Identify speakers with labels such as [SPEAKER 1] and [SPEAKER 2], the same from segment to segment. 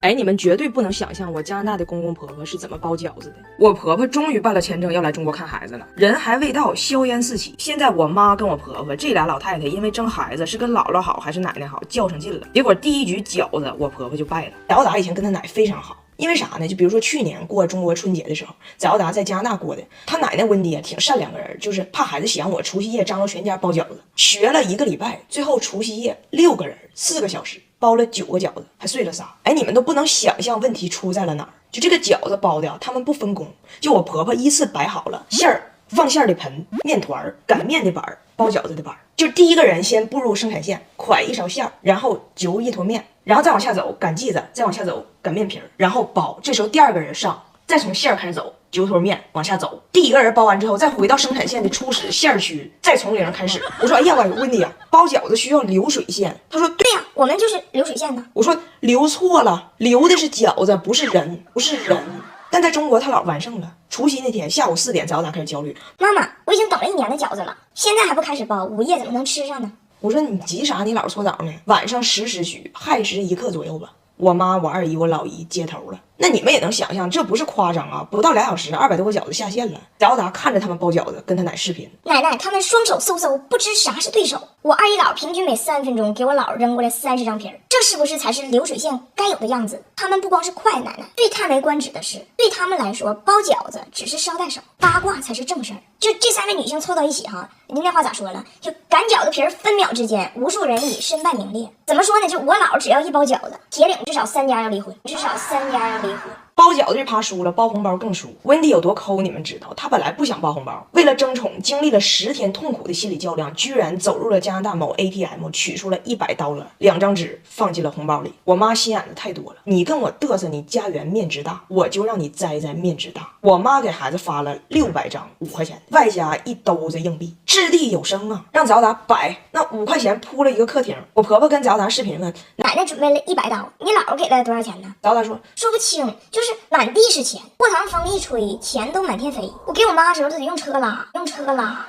[SPEAKER 1] 哎，你们绝对不能想象我加拿大的公公婆婆是怎么包饺子的。我婆婆终于办了签证，要来中国看孩子了，人还未到，硝烟四起。现在我妈跟我婆婆这俩老太太，因为争孩子是跟姥姥好还是奶奶好，较上劲了。结果第一局饺子，我婆婆就败了。翟耀达以前跟他奶非常好。因为啥呢？就比如说去年过中国春节的时候，翟耀达在加拿大过的，他奶奶温迪也挺善良个人，就是怕孩子想我，除夕夜张罗全家包饺子，学了1个礼拜，最后除夕夜6个人4个小时包了9个饺子，还碎了仨。哎，你们都不能想象问题出在了哪儿。就这个饺子包的，他们不分工，就我婆婆依次摆好了馅儿、放馅儿的盆、面团、擀面的板、包饺子的板。就第一个人先步入生产线，蒯一勺馅儿，然后揪一坨面，然后再往下走擀剂子，再往下走擀面皮，然后包。这时候第二个人上，再从馅儿开始走，揪坨面往下走。第一个人包完之后，再回到生产线的初始馅儿区，再从零开始。我说哎呀，我问你呀，包饺子需要流水线。他说
[SPEAKER 2] 对呀，我们就是流水线的。
[SPEAKER 1] 我说流错了，流的是饺子，不是人，不是人。但在中国他老完胜了。除夕那天下午4点，早打开始焦虑。
[SPEAKER 2] 妈妈，我已经等了1年的饺子了，现在还不开始包，午夜怎么能吃上呢？
[SPEAKER 1] 我说你急啥？你老搓澡呢？晚上10时许，亥时1刻左右吧。我妈、我二姨、我老姨接头了。那你们也能想象，这不是夸张啊！不到2小时，200多个饺子下线了。翟耀达看着他们包饺子，跟他奶视频。
[SPEAKER 2] 奶奶，他们双手嗖嗖，不知啥是对手。我二姨姥平均每3分钟给我姥扔过来30张皮儿，这是不是才是流水线该有的样子？他们不光是快，奶奶，最叹为观止的是，对他们来说，包饺子只是捎带手，八卦才是正事儿。就这3位女性凑到一起哈，人那话咋说了？就擀饺子皮儿分秒之间，无数人以身败名裂。怎么说呢？就我姥只要一包饺子，铁岭至少3家要离婚，至少3家要离婚。
[SPEAKER 1] 包饺子这趴输了，包红包更输。温迪有多抠，你们知道？他本来不想包红包，为了争宠，经历了10天痛苦的心理较量，居然走入了加拿大某 ATM， 取出了$100，2张纸放进了红包里。我妈心眼子太多了，你跟我嘚瑟你家园面值大，我就让你栽在面值大。我妈给孩子发了600张5块钱，外加1兜子硬币，掷地有声啊！让翟耀达摆那5块钱铺了一个客厅。我婆婆跟翟耀达视频问，
[SPEAKER 2] 奶奶准备了100刀，你姥给了多少钱呢？
[SPEAKER 1] 翟耀达说
[SPEAKER 2] 不清，就是满地是钱，过堂风一吹，钱都满天飞。我给我妈的时候都得用车拉。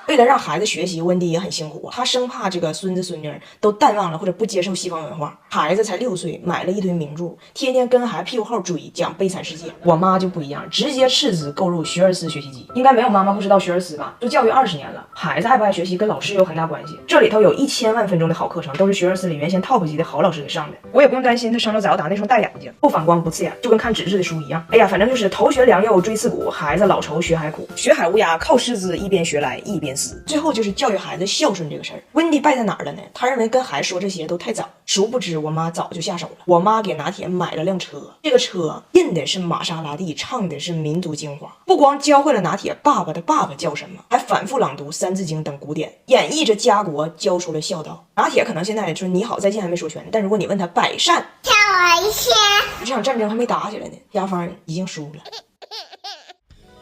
[SPEAKER 1] 为了让孩子学习，温迪也很辛苦啊，他生怕这个孙子孙女都淡忘了或者不接受西方文化。孩子才6岁，买了一堆名著，天天跟孩子屁股后追，讲悲惨世界。我妈就不一样，直接斥资购入学而思学习机。应该没有妈妈不知道学而思吧？做教育20年了，孩子爱不爱学习跟老师有很大关系。这里头有1000万分钟的好课程，都是学而思里原先 top 级的好老师给上的。我也不用担心他生了翟耀达那双大眼睛，不反光不刺眼，就跟看纸质的书一样。哎呀，反正就是头学良莠追刺股，孩子老愁学海苦，学海无涯靠师资，一边学来一边思。最后就是教育孩子孝顺这个事儿，温迪败在哪儿了呢？他认为跟孩子说这些都太早，殊不知我妈早就下手了。我妈给拿铁买了辆车，这个车印的是玛莎拉蒂，唱的是民族精华，不光教会了拿铁爸爸的爸爸叫什么，还反复朗读《三字经》等古典，演绎着家国，教出了孝道。拿铁可能现在说你好再见还没说全，但如果你问他百善，
[SPEAKER 2] 跳我一千，
[SPEAKER 1] 这场战争还没打起来呢，压方已经输了。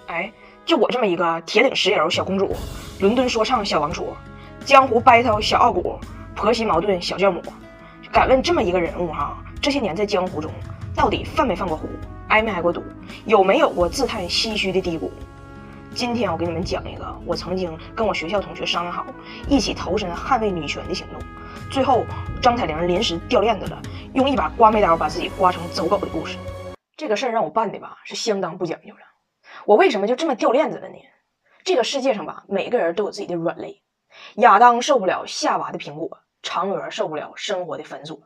[SPEAKER 1] 哎，就我这么一个铁岭石油小公主，伦敦说唱小王储，江湖 battle 小傲骨，婆媳矛盾小教母，敢问这么一个人物哈，这些年在江湖中到底犯没犯过虎，挨没挨过赌，有没有过自叹唏嘘的低谷？今天我给你们讲一个我曾经跟我学校同学商量好一起投身捍卫女权的行动，最后张彩玲临时掉链子了，用一把刮眉刀把自己刮成走狗的故事。这个事儿让我办的吧是相当不讲究了。我为什么就这么掉链子了呢？这个世界上吧，每个人都有自己的软肋。亚当受不了夏娃的苹果，嫦娥受不了生活的繁琐，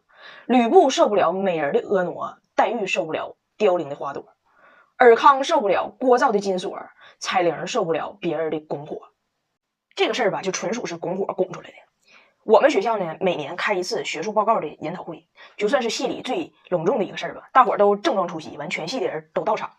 [SPEAKER 1] 吕布受不了美人的婀娜，黛玉受不了凋零的花朵，尔康受不了聒噪的金锁，彩玲受不了别人的拱火。这个事儿吧，就纯属是拱火拱出来的。我们学校呢，每年开一次学术报告的研讨会，就算是系里最隆重的一个事儿吧，大伙儿都郑重出席，完全系的人都到场。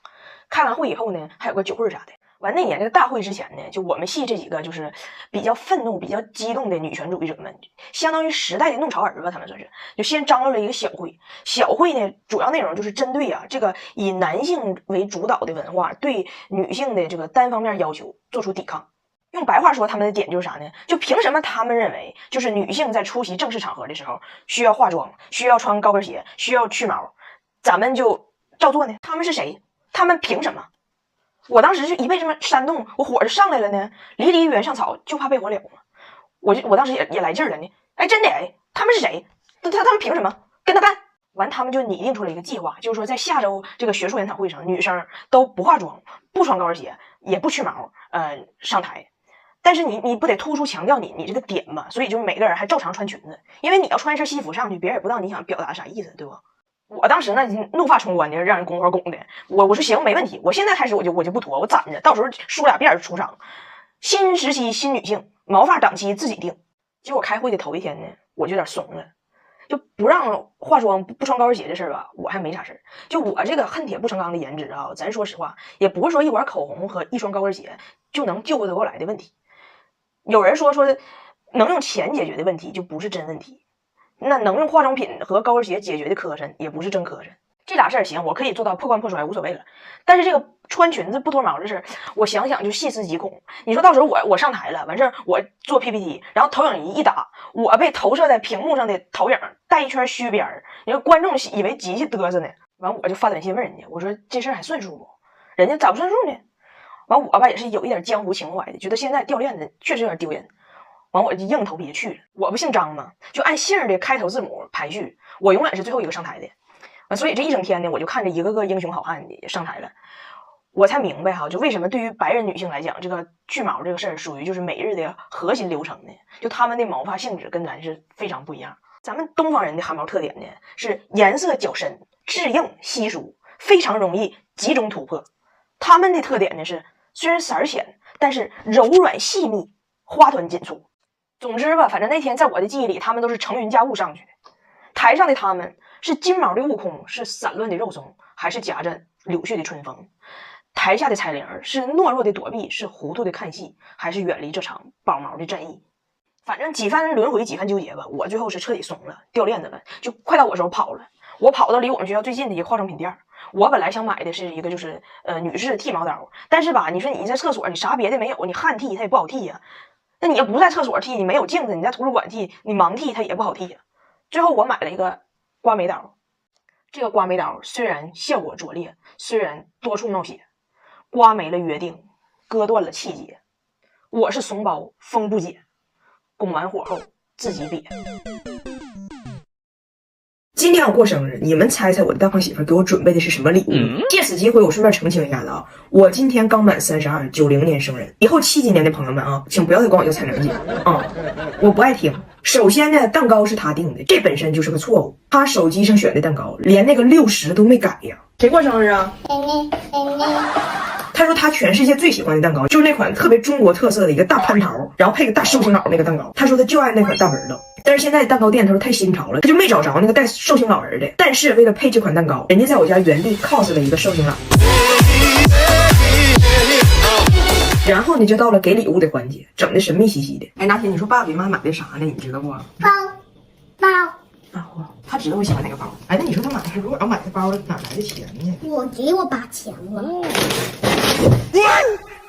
[SPEAKER 1] 开完会以后呢，还有个酒会啥的。完那年这个大会之前呢，就我们系这几个就是比较愤怒、比较激动的女权主义者们，相当于时代的弄潮儿吧，他们算是就先张罗了一个小会。小会呢，主要内容就是针对这个以男性为主导的文化对女性的这个单方面要求做出抵抗。用白话说，他们的点就是啥呢？就凭什么他们认为就是女性在出席正式场合的时候需要化妆，需要穿高跟鞋，需要去毛，咱们就照做呢？他们是谁？他们凭什么？我当时就一被这么煽动，我火就上来了呢。离离原上草，就怕被火燎嘛。我当时也来劲了呢。哎，真的哎，他们是谁？他们凭什么跟他干？完，他们就拟定出了一个计划，就是说在下周这个学术研讨会上，女生都不化妆、不穿高跟鞋、也不去毛，上台。但是你不得突出强调你这个点嘛？所以就每个人还照常穿裙子，因为你要穿一身西服上去，别人也不知道你想表达啥意思，对不？我当时那怒发冲冠的，让人拱火拱的。我说行，没问题，我现在开始我就不脱，我攒着，到时候梳俩辫出场。新时期新女性，毛发档期自己定。结果开会的头一天呢，我就有点怂了，就不让化妆、不穿高跟鞋的事儿吧，我还没啥事儿。就我这个恨铁不成钢的颜值啊，咱说实话，也不是说一管口红和一双高跟鞋就能救得过来的问题。有人说能用钱解决的问题就不是真问题，那能用化妆品和高跟鞋解决的磕碜也不是真磕碜。这俩事儿行，我可以做到破罐破摔无所谓了。但是这个穿裙子不脱毛的事儿，我想想就细思极恐。你说到时候我上台了，完事儿我做 PPT， 然后投影仪一打，我被投射在屏幕上的投影带一圈虚边儿，你说观众以为机器嘚瑟呢，完我就发短信问人家，我说这事儿还算数不？人家咋不算数呢？完我吧也是有一点江湖情怀的，觉得现在掉链子确实有点丢人。完我就硬头皮去了。我不姓张吗？就按姓的开头字母排序，我永远是最后一个上台的。完，所以这一整天呢，我就看着一个个英雄好汉的上台了，我才明白哈，就为什么对于白人女性来讲，这个去毛这个事儿属于就是每日的核心流程呢？就他们的毛发性质跟咱是非常不一样。咱们东方人的汗毛特点呢是颜色较深、质硬稀疏，非常容易集中突破。他们的特点呢是虽然色儿浅，但是柔软细密，花团锦簇。总之吧，反正那天在我的记忆里，他们都是乘云驾雾上去的。台上的他们是金毛的悟空，是散乱的肉松，还是夹着柳絮的春风？台下的彩铃是懦弱的躲避，是糊涂的看戏，还是远离这场宝毛的战役？反正几番轮回，几番纠结吧，我最后是彻底怂了，掉链子了，就快到我时候跑了。我跑到离我们学校最近的一个化妆品店，我本来想买的是一个就是女士剃毛刀，但是吧，你说你在厕所你啥别的没有，你汗剃它也不好剃呀。那你要不在厕所剃，你没有镜子，你在图书馆剃，你盲剃它也不好剃呀。最后我买了一个刮眉刀，这个刮眉刀虽然效果拙劣，虽然多处冒血，刮没了约定，割断了气节。我是怂包，风不解，拱完火后自己瘪。今天我过生日，你们猜猜我的大胖媳妇给我准备的是什么礼物？借此机会，我顺便澄清一下子啊，我今天刚满32， 90年生人。以后70年的朋友们啊，请不要再管我叫彩玲姐啊，我不爱听。首先呢，蛋糕是他定的，这本身就是个错误。他手机上选的蛋糕，连那个60都没改呀。谁过生日啊？他说他全世界最喜欢的蛋糕就是那款特别中国特色的一个大蟠桃，然后配个大寿星佬那个蛋糕。他说他就爱那款大纹的，但是现在蛋糕店他说太新潮了，他就没找着那个带寿星佬人的。但是为了配这款蛋糕，人家在我家原地 cos 了一个寿星佬。然后呢，就到了给礼物的环节，整的神秘兮兮的。哎，拿铁，你说爸给妈买的啥呢？你知道不？
[SPEAKER 2] 包。
[SPEAKER 1] 啊，他知道我喜欢哪个包。哎，那你说他买的，如果要买的包，哪来的钱呢？
[SPEAKER 2] 我给我爸钱了。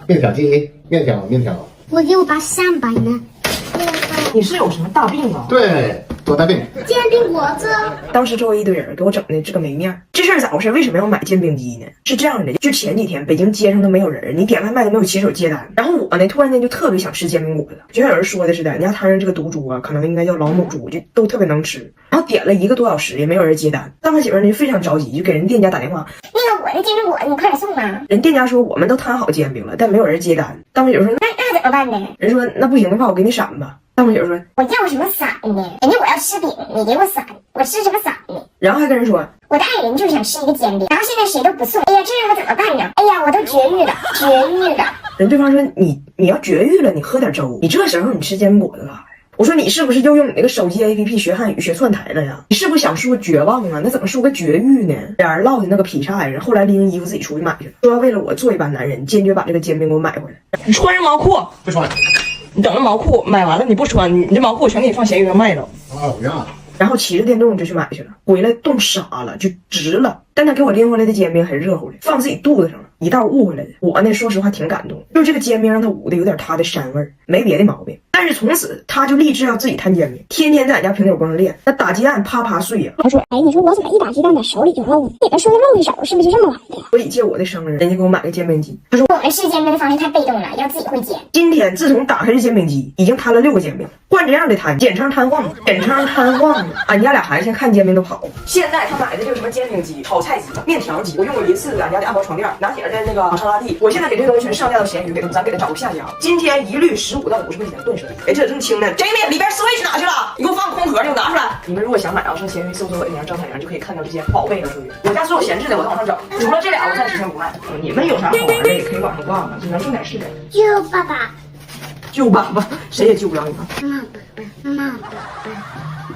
[SPEAKER 3] 面条机，面条。
[SPEAKER 2] 我给我爸300呢。
[SPEAKER 1] 你是有什么大病啊？
[SPEAKER 3] 对，多大病？
[SPEAKER 2] 煎饼果子。
[SPEAKER 1] 当时周围一堆人给我整的这个没面。这事儿咋回事？为什么要买煎饼机呢？是这样的，就前几天北京街上都没有人，你点外卖都没有骑手接单。然后我呢，突然间就特别想吃煎饼果子，就像有人说的似的，人家摊上这个毒猪啊，可能应该叫老母猪，就都特别能吃。然后点了1个多小时也没有人接单，大胖媳妇呢就非常着急，就给人店家打电话，
[SPEAKER 2] 那个我的煎饼果子你快点送吧。
[SPEAKER 1] 人店家说我们都摊好煎饼了，但没有人接单。大胖媳妇说
[SPEAKER 2] 那怎么办呢？
[SPEAKER 1] 人说那不行的话我给你闪吧。大胖媳妇说
[SPEAKER 2] 我要什么伞呢？人家我要吃饼，你给我伞，我吃什么伞呢？
[SPEAKER 1] 然后还跟人说
[SPEAKER 2] 我的爱人就想吃一个煎饼，然后现在谁都不送，哎呀，这让我怎么办呢？哎呀，我都绝育了。
[SPEAKER 1] 人对方说你要绝育了，你喝点粥，你这时候你吃煎饼果子干啥呀？我说你是不是又用你那个手机 APP 学汉语学窜台了呀？你是不是想说绝望啊？那怎么说个绝育呢？俩人唠的那个劈叉呀，后来拎衣服自己出去买去了，说为了我做一般男人，坚决把这个煎饼给我买回来。你穿上毛裤
[SPEAKER 3] 不穿，
[SPEAKER 1] 你等着毛裤买完了你不穿，你这毛裤全给你放闲鱼上卖了。
[SPEAKER 3] 啊，不要。
[SPEAKER 1] 然后骑着电动就去买去了，回来冻傻了，就直了。但他给我拎回来的煎饼很热乎的，放自己肚子上了，一道捂回来的。我呢，说实话挺感动，就是这个煎饼让他捂的有点他的膻味儿，没别的毛病。但是从此他就立志要自己摊煎饼，天天在俺家平底锅上练，那打鸡蛋啪啪碎呀。
[SPEAKER 2] 他说：“哎，你说我咋一打鸡蛋把手里就漏呢？里边说的漏一手，是不是就这么来的？”
[SPEAKER 1] 所以借我的生日，人家给我买个煎饼机。他说
[SPEAKER 2] 我们试煎饼的方式太被动了，要自己会煎。
[SPEAKER 1] 今天自从打开这煎饼机，已经摊了6个煎饼，惯这样的摊，简称摊晃，简称摊晃。俺家俩孩子先看煎饼都跑。现在他买的这个什么煎饼机、炒菜机、面条机，我用过一次俺家的暗包床垫、拿铁的那个沙拉蒂。我现在给这个东西全上架到闲鱼，咱给他找个下家。今天一律15到50块钱断舍离。哎，这这么轻的，Jamie里边 Switch 哪去了？你给我放空盒里，给我拿出来。你们如果想买啊，上闲鱼搜索我的名张海洋，就可以看到这些宝贝和数据。我家所有闲置的我都往上整，除了这俩我暂时先不卖。你们有啥好玩的也可以往上挂嘛，就能挣点是点。
[SPEAKER 2] 救爸爸，
[SPEAKER 1] 救爸爸，谁也救不了你们。
[SPEAKER 2] 妈宝贝，妈宝贝。